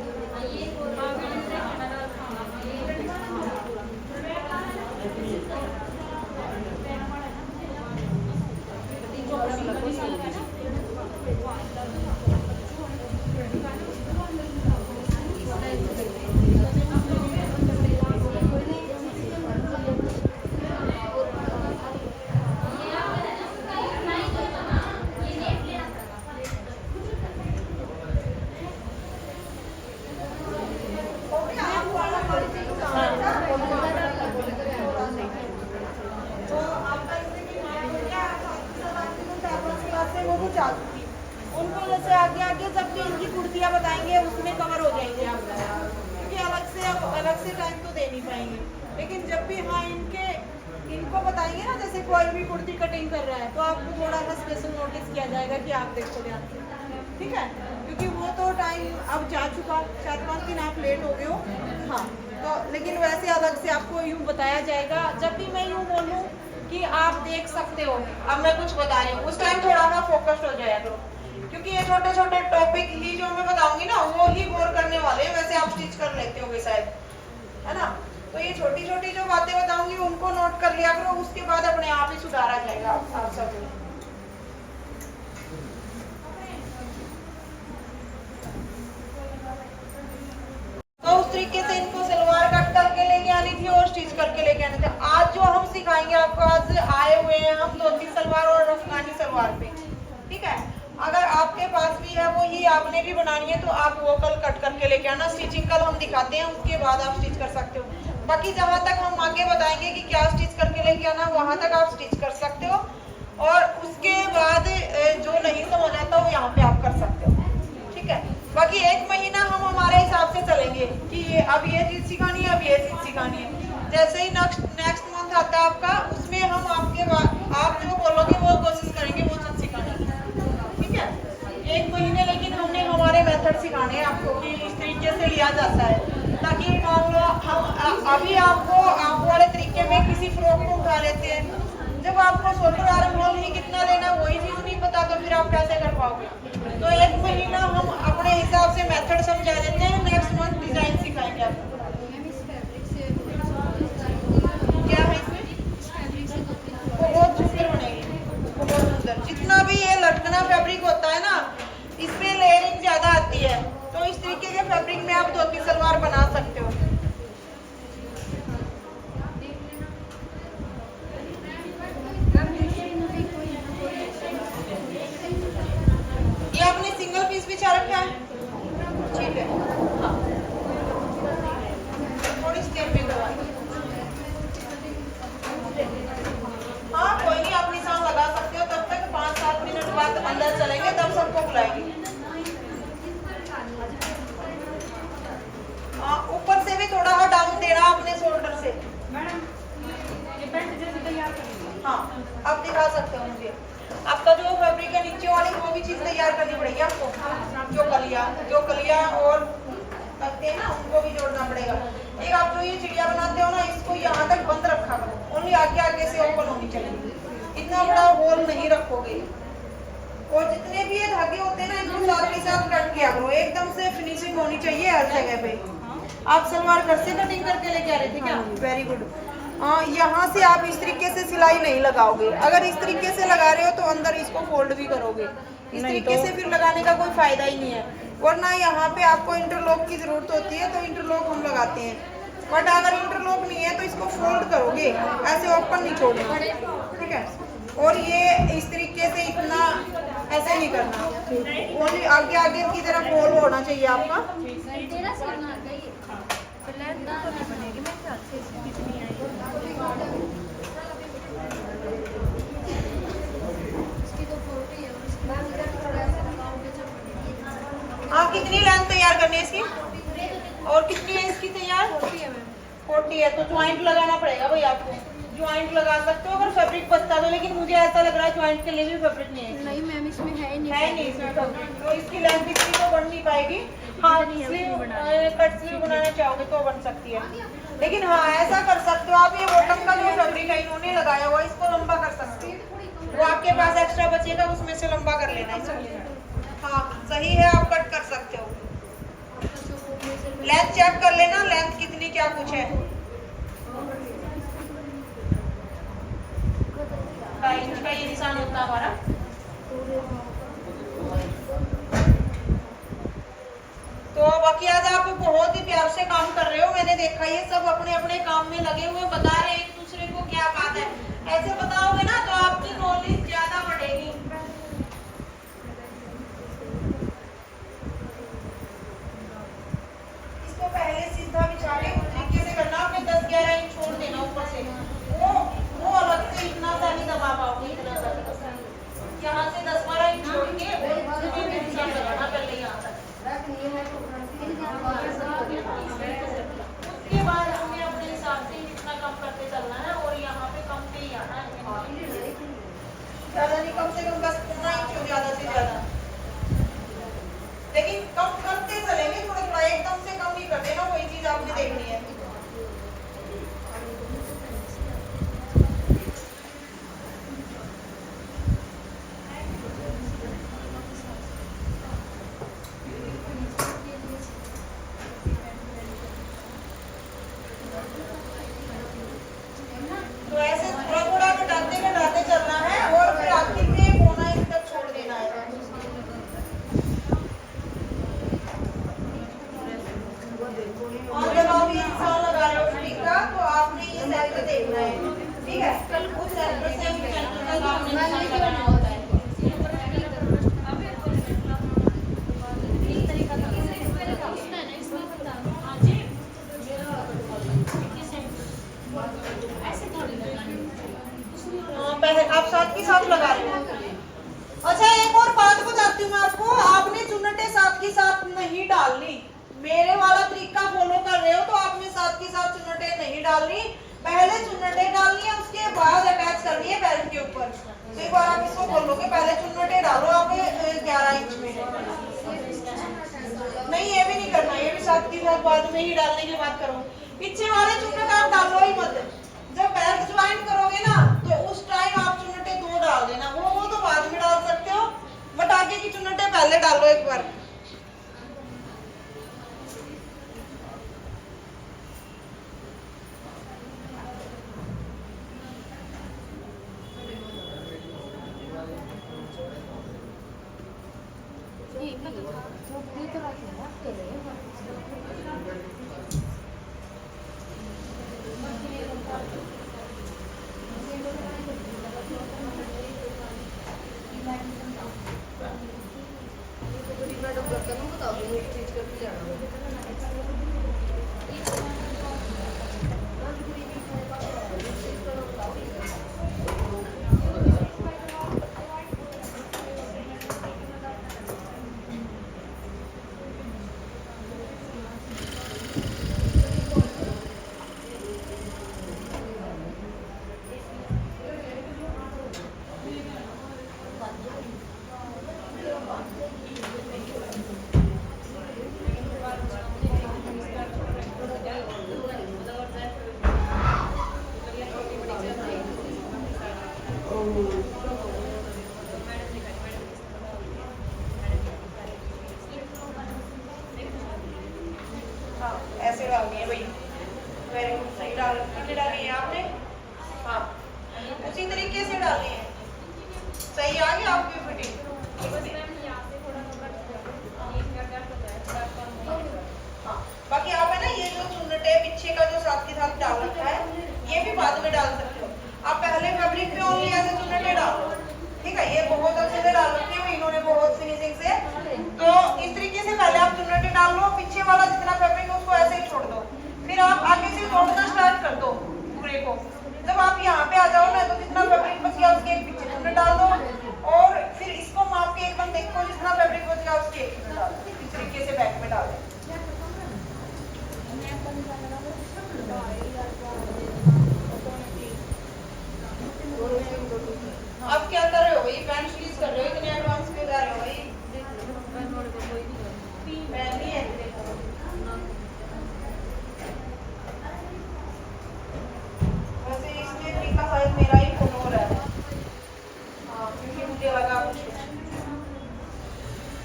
Speaker 1: टाइम तो दे नहीं पाएंगे, लेकिन जब भी हाँ इनको बताएंगे ना, जैसे कोई भी कुर्ती कटिंग कर रहा है तो आपको थोड़ा सा स्पेशल नोटिस किया जाएगा कि आप देखो ध्यान से, ठीक है, क्योंकि वो तो टाइम अब जा चुका, 4-5 दिन आप लेट हो गए हो। हाँ तो लेकिन वैसे अलग से आपको यूँ बताया जाएगा। जब भी मैं यूँ बोलूँ कि आप देख सकते हो, अब मैं कुछ बता रही हूँ उस टाइम थोड़ा सा फोकस्ड हो जाया करो, क्योंकि ये छोटे छोटे टॉपिक ही जो मैं बताऊंगी ना वो ही बोर करने वाले हैं। वैसे आप स्टिच कर लेते होगे शायद, है ना, तो ये छोटी छोटी जो बातें बताऊंगी उनको नोट कर लिया करो, उसके बाद अपने आप ही सुधारा जाएगा आप सब। तो उस तरीके से इनको सलवार कट करके लेके आनी थी और स्टिच करके लेके आने थे। आज जो हम सिखाएंगे आपको, आज आए हुए हैं हम धोती सलवार और अफगानी सलवार पे, ठीक है। अगर आपके पास भी है वो ही आपने भी बनानी है तो आप वो कल कट करके लेके आना। स्टिचिंग कल हम दिखाते हैं, उसके बाद आप स्टिच कर सकते हो। बाकी जहाँ तक हम आगे बताएंगे कि क्या स्टिच करके लेके आना, वहाँ तक आप स्टिच कर सकते हो, और उसके बाद जो नहीं समझ आता वो यहाँ पे आप कर सकते हो, ठीक है। बाकी 1 महीना हम हमारे हिसाब से चलेंगे कि अब ये चीज सिखानी है, अब ये चीज सिखानी है। जैसे ही नेक्स्ट मंथ आता है आपका, उसमें हम आप जो बोलोगे वो कोशिश करेंगे वो चीज सिखाने की, ठीक है। 1 महीने लेकिन हमने हमारे मेथड सिखाने हैं आपको कि इस तरीके से लिया जाता है, ताकि मान लो हम अभी आपको आप वाले तरीके में किसी फ्रॉक को उठा लेते हैं, जब आपको शोल्डर आर्म होल ही कितना लेना वही चीज नहीं पता तो फिर आप कैसे कर पाओगे। तो 1 महीना हम अपने हिसाब से मेथड समझा देते हैं, नेक्स्ट मंथ डिजाइन सिखाएंगे आपको। क्या है इसमें? बहुत सुंदर बनेगी, बहुत सुंदर। जितना भी ये लटकना फैब्रिक होता है ना, इसमें लेयरिंग ज्यादा आती है, तो इस तरीके के फैब्रिक में आप धोती सलवार बना सकते हो। ये आपने सिंगल पीस बिछा रखा है, ठीक है, हाँ थोड़ी स्टेप पे करवाइए। हाँ कोई नहीं, आप निशान लगा सकते हो, तब तक 5-7 मिनट बाद अंदर चलेंगे तब सबको बुलाएंगे। ऊपर से भी थोड़ा डाउन देना अपने शोल्डर से। हाँ आप दिखा सकते हो मुझे, आपका जो फैब्रिक है नीचे वाली वो भी चीज तैयार करनी पड़ेगी आपको। जो कलिया और तख्ते हैं ना उनको भी जोड़ना पड़ेगा। एक आप जो ये चिड़िया बनाते हो ना, इसको यहाँ तक बंद रखा करो, ओनली आगे से ओपन होनी चाहिए, इतना बड़ा होल नहीं रखोगे। और जितने भी ये धागे होते हैं ना, इनको साथ के साथ कट किया करो, एकदम से फिनिशिंग होनी चाहिए हर जगह पे। आप सलवार घर से कटिंग करके लेके आ रहे थे क्या? Very good. यहाँ से आप इस तरीके से सिलाई नहीं लगाओगे, अगर इस तरीके से लगा रहे हो तो अंदर इसको फोल्ड भी करोगे, इस तरीके से फिर लगाने का कोई फायदा ही नहीं है। वरना यहाँ पे आपको इंटरलॉक की जरूरत होती है तो इंटरलॉक हम लगाते हैं, बट अगर इंटरलॉक नहीं है तो इसको फोल्ड करोगे, ऐसे ओपन नहीं छोड़ना, ठीक है। और ये इस तरीके से इतना ऐसे नहीं करना, ओनली आगे की तरफ फोल्ड होना चाहिए आपका। हाँ कितनी लेंथ तैयार करनी है इसकी, और कितनी है इसकी तैयार? 40 है, तो ज्वाइंट लगाना पड़ेगा भाई आपको। ज्वाइंट लगा सकते हो अगर फैब्रिक बचता तो, लेकिन मुझे ऐसा लग रहा है ज्वाइंट के लिए भी फैब्रिक नहीं है।
Speaker 2: नहीं मैम इसमें है नहीं,
Speaker 1: है नहीं इसमें फैब्रिक, तो इसकी लेंथ इतनी तो बढ़ नहीं पाएगी। हाँ कट स्लीव बनाना चाहोगे तो बन सकती है, लेकिन हाँ ऐसा कर सकते हो आप, ये बॉटम का जो फैब्रिक है इन्होंने लगाया हुआ, इसको लंबा कर सकते हो, वो आपके पास एक्स्ट्रा बचेगा उसमें से लंबा कर लेना इसको। हाँ सही है, आप कट कर सकते हो। लेंथ चेक कर लेना, लेंथ कितनी क्या कुछ है। 2.5 इंच का ये निशान होता है हमारा। तो बाकी आज आप बहुत ही प्यार से काम कर रहे हो, मैंने देखा ये सब अपने अपने काम में लगे हुए, बता रहे एक दूसरे को क्या बात है। ऐसे बताओगे ना तो आपकी नॉलेज ज्यादा बढ़ेगी। इसको पहले सीधा बिछा के उस तरीके से करना, आपने 10-11 इंच छोड़ देना ऊपर से, वो अलग से इतना सा नहीं दबा पाओगे, इतना सा यहाँ से 10-12 इंच छोड़ के निशान लगाना पहले यहाँ तक। उसके बाद हमने कम से कम बस 1.5 इंच हो ज्यादा से ज्यादा, लेकिन कम करते चलेंगे थोड़ा थोड़ा, एकदम से कम नहीं कर देना, वही चीज आपने देखनी है। तो ऐसे थोड़ा थोड़ा घटाते चलना है और फिर आखिर में 1.5 इंच तक छोड़ देना है। और जब आप ये इंसान लगा रहे हो स्टिक का, तो आपने ये सेंटर देखना है, ठीक है? उस सेंटर से उस सेंटर तक आपने निशान लगाना होता है। पहले आप साथ के साथ लगा रहे हो। अच्छा, एक और बात बताती हूँ मैं आपको, आपने चुन्नटे साथ के साथ नहीं डालनी। मेरे वाला तरीका फॉलो कर रहे हो तो आपने साथ के साथ चुन्नटे नहीं डालनी, पहले चुन्नटे डालनी है, उसके बाद अटैच करनी है बेल्ट के ऊपर। तो एक बार आप इसको बोलोगे, पहले चुन्नटे डालो आप 11 इंच में। नहीं, ये भी नहीं करना, ये भी साथ के साथ बाद में ही डालने की बात करो। पीछे वाले चुन्नटे आप डालो ही मत, जब बेल्ट ज्वाइन करोगे ना तो उस टाइम आप चुन्नटे 2 डाल देना, वो तो बाद में डाल सकते हो, बट आगे की चुन्नटे पहले डालो एक बार। ऐसे डालनी है भाई, वेरी गुड, सही डाल, कितनी डाली है आपने? हाँ, उसी तरीके से डालनी है। सही आ गया आपकी फिटिंग? हाँ, बाकी आप है ना, ये जो चुन्नटे पीछे का जो साथ के साथ डाल रखा है, ये भी बाद में डाल सकते हो। आप पहले फैब्रिक पे ओनली ऐसे चुन्नटे डालो, ठीक है? ये बहुत अच्छे से डाल रखे हैं इन्होंने, बहुत फिनिशिंग से। तो इस तरीके से पहले आप चुन्नटे डाल लो, पीछे वाला जितना फैब्रिक है उसको ऐसे ही छोड़ दो, फिर आप आगे से जोड़ना स्टार्ट कर दो पूरे को। जब आप यहाँ पे आ जाओ ना, तो जितना फैब्रिक बच गया उसके एक पीछे चुन्नट डाल दो, और फिर इसको माप के एकदम देखो, जितना फैब्रिक बच गया उसके एक चुन्नट डाल दो, इस तरीके से बैक में डाल दो। अब क्या कर रहे हो भाई? पैंट स्लीव कर रहे हो, इतने एडवांस में जा रहे हो भाई? पहनी है वैसे, इसमें भी का साइज मेरा ही फोन हो रहा है। हाँ, क्योंकि मुझे लगा कुछ,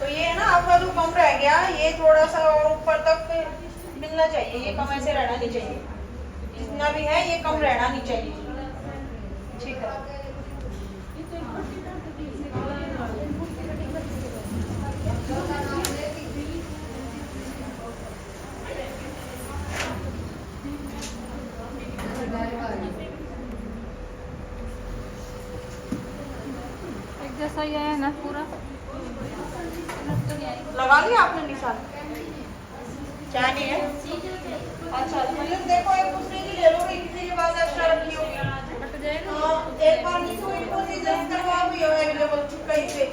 Speaker 1: तो ये है ना आपका जो कम रह गया, ये थोड़ा सा और ऊपर तक मिलना चाहिए, ये कम ऐसे रहना नहीं चाहिए, जितना भी है ये कम रहना नहीं चाहिए, ठीक है?
Speaker 2: एक जैसा ही है ना पूरा,
Speaker 1: लगा लिया आपने निशान? क्या नहीं है? अच्छा, मतलब देखो, एक दूसरे की ले लो, किसी के पास एक्स्ट्रा रखी होगी, एक बार नहीं तो इनको सीजन करवा भी हो अवेलेबल कहीं से,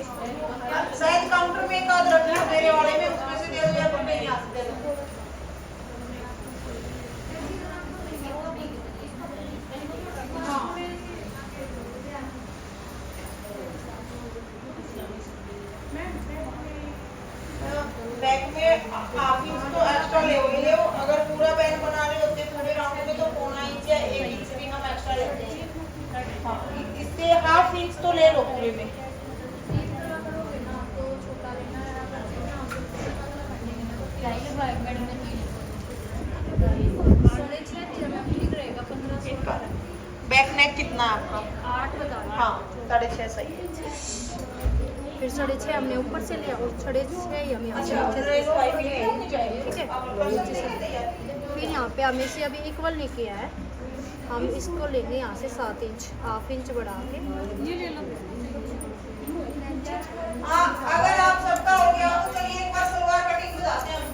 Speaker 1: शायद काउंटर में एक आध रखी हो मेरे वाले में, उसमें से दे दो या फिर कहीं यहाँ से दे दो। इंच तो ले लो पूरे में। बैक नेक कितना है आपका?
Speaker 2: 8 बता रहा
Speaker 1: हाँ 6.5 सही है।
Speaker 2: फिर 6.5 हमने ऊपर से लिया और 6.5 ही हम यहाँ से
Speaker 1: अच्छा,
Speaker 2: नीचे से
Speaker 1: रेस वाइफ ही होनी चाहिए।
Speaker 2: ठीक है। फिर यहाँ पे हमें से अभी इक्वल नहीं किया है, हम इसको लेंगे यहाँ से 7 इंच, हाफ इंच बढ़ा के ये ले लो।
Speaker 1: हाँ, अगर आप सबका हो गया हो तो चलिए एक बार सलवार कटिंग बताते हैं हम।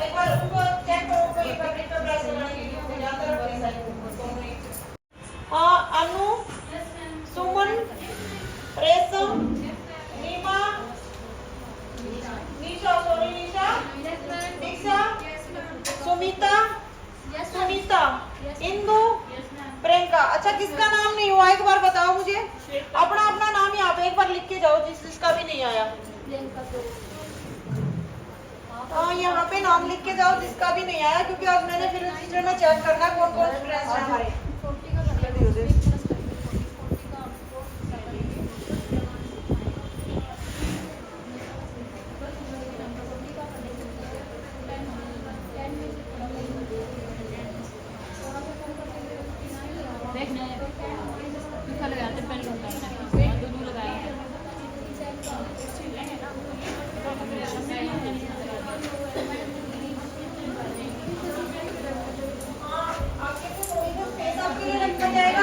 Speaker 1: एक बार उनको चेक करो कोई फैब्रिक का प्राइस लगाने के लिए हो जाता है बड़ी साइज दोनों ही। हाँ अनु, सुमन, रेशम, नीमा, निशा, सॉरी निशा, दीक्षा, सुमिता, सुनीता, इंदु, प्रियंका। अच्छा किसका नाम नहीं हुआ एक बार बताओ मुझे, अपना अपना नाम यहाँ पे एक बार लिख के जाओ जिसका भी नहीं आया। हाँ यहाँ पे नाम लिख के जाओ जिसका भी नहीं आया, क्योंकि आज मैंने फिर रजिस्टर में चेक करना कौन कौन स्टूडेंट्स हैं हमारे।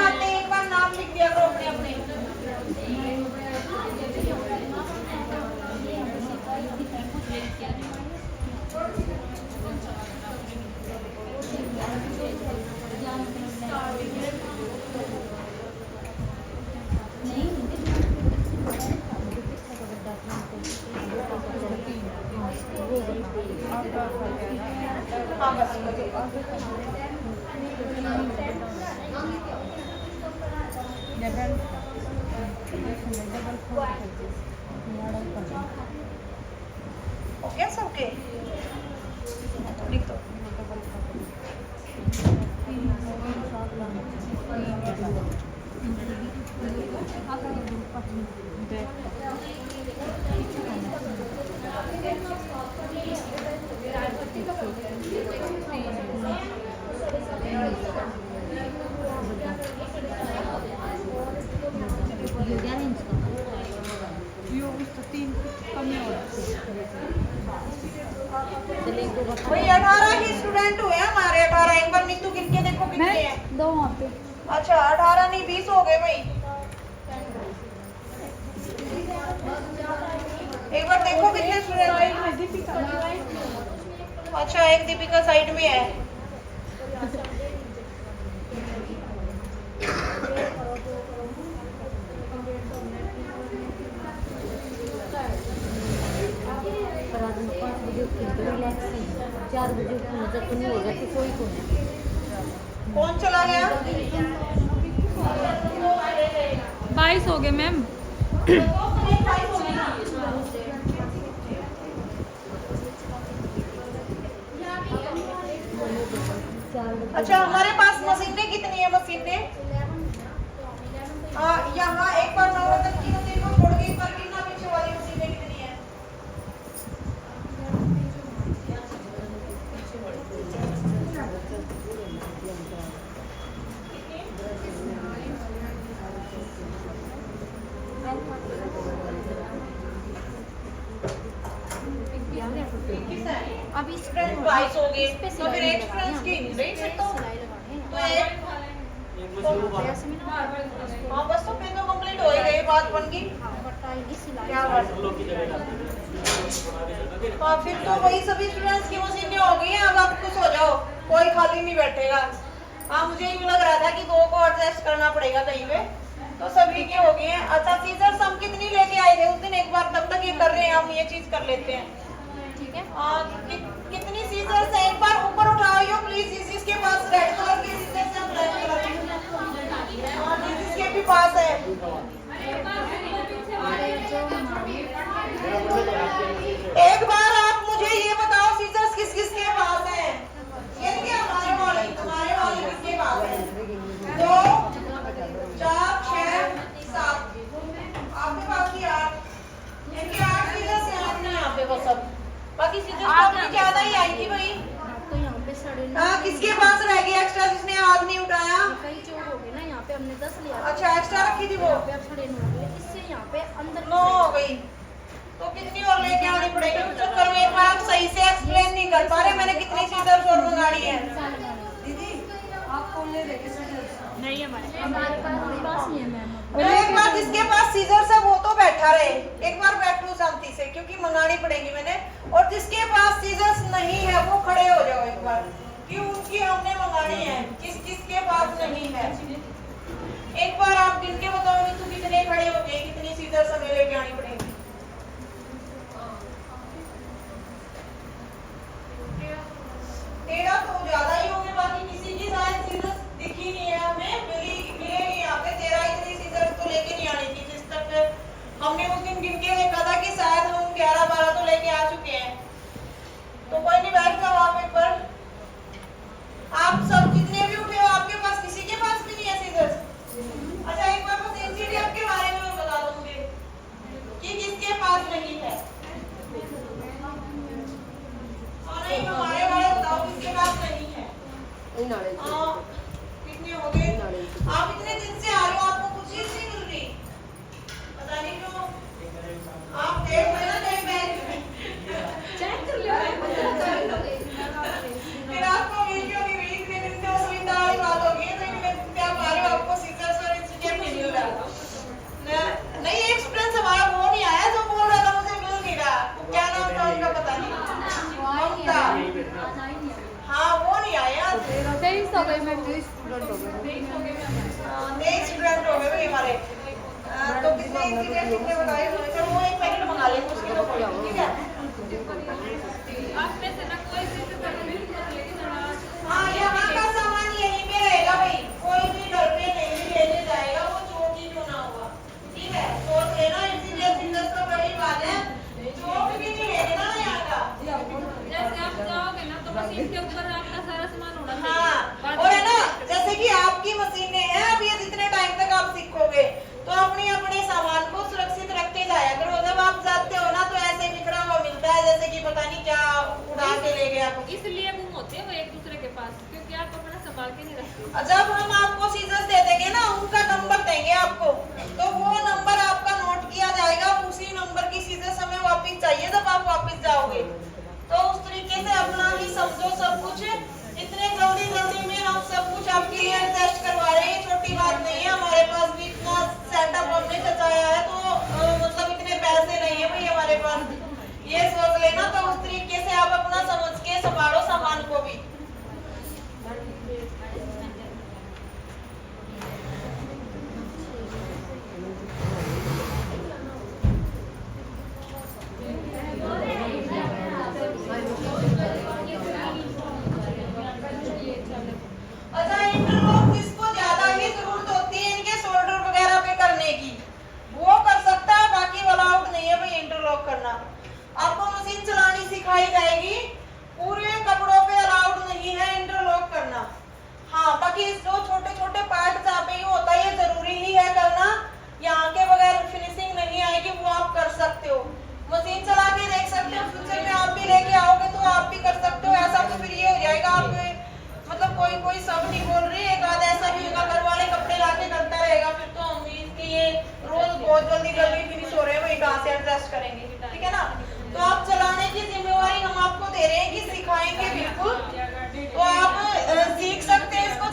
Speaker 1: आपने एक बार नाम लिख दिया करो अपने अपने। हाँ बस ओके सबके लिख दो। भाई 18 ही स्टूडेंट हुए हमारे, 18। एक बार नीतू गिन के देखो कितने हैं।
Speaker 3: 2 वहाँ पे।
Speaker 1: अच्छा 18 नहीं 20 हो गए भाई। एक बार देखो कितने स्टूडेंट हैं। अच्छा एक दीपिका साइड में है। कौन चला गया?
Speaker 2: 22 हो गए मैम।
Speaker 1: अच्छा हमारे पास मशीनें कितनी है? मशीनें यहाँ एक बार 9 तक की मशीन को छोड़ के एक बार गिनना पीछे वाली मशीनें कितनी है।
Speaker 2: अभी
Speaker 1: स्टूडेंट 22 हो गए तो फिर एक स्टूडेंट की नहीं सकता तो एक हाँ बस तो फिर तो कंप्लीट हो ही गई, बात बन गई। क्या बात। हाँ फिर तो वही सभी स्टूडेंट्स की मशीनें हो गई हैं। अब आप खुश हो जाओ, कोई खाली नहीं बैठेगा। हाँ मुझे ये लग रहा था कि 2 को एडजस्ट करना पड़ेगा कहीं पे, तो सभी की हो गई हैं। अच्छा सीजर्स हम कितनी लेके आए थे उस दिन, एक बार तब तक ये कर रहे हैं हम ये चीज कर लेते हैं।
Speaker 2: ठीक है।
Speaker 1: कितनी सीजर्स है एक बार ऊपर उठाइयो प्लीज। इसके पास रेड कलर के सीजर्स हैं, ब्लैक कलर के। हाँ इसके भी पास है। एक बार आप मुझे ये बताओ सीजर्स किस किस के पास है? ये क्या हमारे वाले किसके पास है? 2 4 6 7
Speaker 2: कढ़ाई चौक हो गई ना, यहाँ पे हमने 10 लिया था।
Speaker 1: अच्छा एक्स्ट्रा रखी थी वो
Speaker 2: यहाँ पे अब 9.5 हो गए, इससे यहाँ पे अंदर
Speaker 1: 9 हो गई, तो कितनी और लेके आनी पड़ेगी उस चक्कर में? एक बार आप सही से एक्सप्लेन नहीं कर पा रहे मैंने कितनी सीजर्स और मंगानी है।
Speaker 3: दीदी आप कौन ले रहे सीजर्स?
Speaker 2: नहीं हमारे पास ही है मैम।
Speaker 1: एक बार जिसके पास सीजर्स है वो तो बैठा रहे, एक बार बैठ लो शांति से, क्योंकि मंगानी पड़ेगी मैंने। और जिसके पास सीजर्स नहीं है वो खड़े हो जाओ एक बार, कि उनकी हमने मंगानी है। किसके पास नहीं है एक बार आप गिन के बताओ तो कितने खड़े हो गए, कितनी सीजर्स हमें लेके आनी पड़ेगी? तेरह तो ज्यादा ही हो गए, बाकी किसी की शायद सीजर्स दिखी नहीं है हमें, मिले नहीं यहाँ पे। 13 इतनी सीजर्स तो लेके नहीं आनी थी, जिस तक हमने उस दिन गिन के देखा था कि शायद हम 11-12 तो लेके आ चुके हैं। तो कोई नहीं, बैठ जाओ आप एक बार। आप सब जितने भी उठे हो आपके पास किसी के पास भी नहीं है सीजर्स? अच्छा एक बार बस इंसीडेंट के बारे में बता दो मुझे कि किसके पास नहीं है। और नहीं हमारे वाले बताओ किसके पास नहीं है। कितने हो गए? आप इतने दिन से आ रहे हो, आपको कुछ चीज नहीं मिल रही, पता नहीं क्यों। आप देख लेना कहीं बैंक में
Speaker 2: चेक कर लो।
Speaker 1: फिर आपको मिल क्यों नहीं रही? इतने दिन से असुविधा वाली बात होगी, तो इतने दिन से आप आ रहे हो, आपको सीजर्स और इंसिडेंट नहीं मिल रहा। नहीं एक्सपीरियंस हमारा वो नहीं आया जो बोल रहा था मुझे मिल नहीं रहा। क्या नाम था उनका पता नहीं, ममता। हाँ वो नहीं आया।
Speaker 3: 23 हो गए मैम, 23 स्टूडेंट हो गए।
Speaker 1: 23 स्टूडेंट हो गए भाई हमारे। तो कितने इंसिडेंट कितने बताए उन्होंने? चलो वो एक पैकेट मंगा लेंगे उसके तो कोई ठीक है।
Speaker 2: आप में से ना कोई चीज़ कर
Speaker 1: हाँ यहाँ का सामान यहीं पे रहेगा भाई, कोई भी घर पे नहीं लेने जाएगा, वो चोट ही क्यों ना होगा, ठीक है? सोच लेना इसीलिए सीजर्स तो बड़ी बात है, चोट भी नहीं लेने ना यहाँ का।
Speaker 2: जैसे आप जाओगे ना तो मशीन के ऊपर आपका सारा सामान होना चाहिए।
Speaker 1: हाँ और है ना, जैसे कि आपकी मशीनें हैं, अब ये जितने टाइम तक आप सीखोगे तो अपने सामान को सुरक्षित रखते जाया करो। जब आप जाते हो ना तो ऐसे बिखरा हुआ मिलता है जैसे कि पता नहीं क्या उड़ा के ले गया।
Speaker 2: इसलिए गुम होते हैं वो एक दूसरे के पास, क्योंकि आप अपना संभाल के नहीं रखते।
Speaker 1: जब हम आपको सीजर्स दे देंगे ना, उनका नंबर देंगे आपको, तो वो नंबर आपका नोट किया जाएगा, उसी नंबर की सीजर्स हमें वापस चाहिए जब आप वापस जाओगे। तो उस तरीके से अपना ही समझो सब कुछ। इतने जल्दी में हम सब कुछ आपके लिए एडजस्ट करवा रहे हैं, छोटी बात नहीं है। हमारे पास भी इतना सेटअप हमने सजाया है, तो मतलब इतने पैसे नहीं है भाई हमारे पास, ये सोच लेना। तो उस तरीके से आप अपना समझ के संभालो सामान को भी। अच्छा इंटरलॉक जिसको ज्यादा ही जरूरत होती है इनके शोल्डर वगैरह पे करने की, वो कर सकता है, बाकी वाला आउट नहीं है भाई इंटरलॉक करना। आपको मशीन चलानी सिखाई जाएगी, पूरे कपड़ों पे अलाउड नहीं है इंटरलॉक करना। हाँ बाकी जो छोटे छोटे पार्ट जहाँ पे ये होता है ये जरूरी ही है करना, यहाँ के बगैर फिनिशिंग नहीं आएगी, वो आप कर सकते हो। मशीन चला के देख सकते हो, फ्यूचर में आप भी लेके आओगे तो आप भी कर सकते हो। ऐसा तो फिर ये हो जाएगा आप मतलब कोई सब नहीं बोल रही, एक आधा ऐसा भी होगा घर वाले कपड़े लाके करता रहेगा, फिर तो हम इसके ये रोज बहुत जल्दी फिनिश हो रहे हैं, वही कहाँ से एडजस्ट करेंगे, ठीक है ना? तो आप चलाने की जिम्मेवारी हम आपको दे रहे हैं कि सिखाएंगे बिल्कुल, तो आप सीख सकते हैं इसको